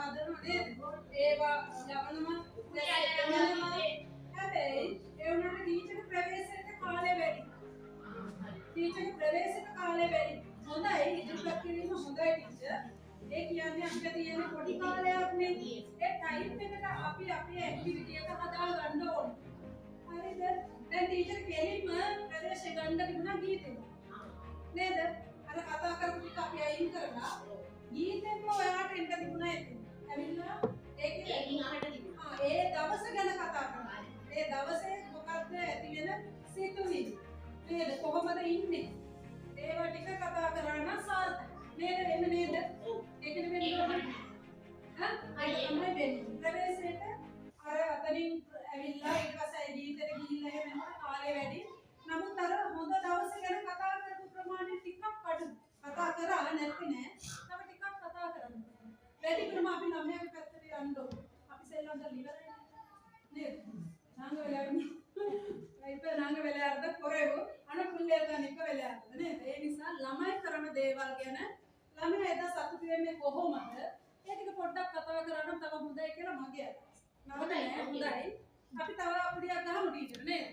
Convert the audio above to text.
හදනව නේද? ඒවා යවනවා හැබැයි ඒ වුණාට ටීචර් ප්‍රවේශයට කාලය වැඩි. ටීචර් ප්‍රවේශයට කාලය වැඩි. හොඳයි ඉදිරිපත් කිරීම හොඳයි ටීචර්. ඒ කියන්නේ අපිට තියෙන පොඩි කාලයක් නේ. ඒ ටයිම් එකට අපි අපේ ඇක්ටිවිටි එක හදා ගන්න ඕනේ. හරිද? දැන් ටීචර් කෙලින්ම ප්‍රවේශය ගන්න තිබුණා ගීතෙම. නේද? අර කතා කරපු ටික අපි අයින් කරලා ගීතෙම ඔයාලට එන්න තිබුණා ඒක. ඇවිල්ලා ඒකේ ඒ දවස ගැන කතා කරනවා. ඒ දවසේ මොකක්ද ඇති වෙන සිතුවිලි. නේද? කොහොමද ඉන්නේ? ඒවා ටික කතා කරා නම් සාර්ථකයි. නේද? එන්න නේද? ඒකනේ වෙන්නේ. අය තමයි වෙන්නේ. ප්‍රවේශයට අර අතනින් ඇවිල්ලා ඊට පස්සේ ගීතෙට ගිහිල්ලා එහෙම යනකොට කාලය වැඩි. නමුත් අර හොඳ දවස ගැන කතා කරපු ප්‍රමාණය ටිකක් අඩු. කතා කරා නැති නෑ. තව ටිකක් කතා කරන්න. වැඩිපුරම අපි ළමයාගේ පැත්තට යන්න ඕනේ. අපි සෙල්ලම් කරලා ඉවරයි නේද? நாங்க விளையாடணும். இப்ப நாங்க விளையாடுறத குறைவு. ஆனா பிள்ளைகள் தான் இப்ப விளையாடுறது නේද? ඒ නිසා ළමයි කරන දේවල් ගැන ළමයා එදා සතුටු වෙන්නේ කොහොමද? ඒ ටික පොඩ්ඩක් කතා කරා නම් තව හොඳයි කියලා මගේ අදහස. නරක නෑ හොඳයි. අපි තව අපුඩියක් ගහමු ටීචර් නේද?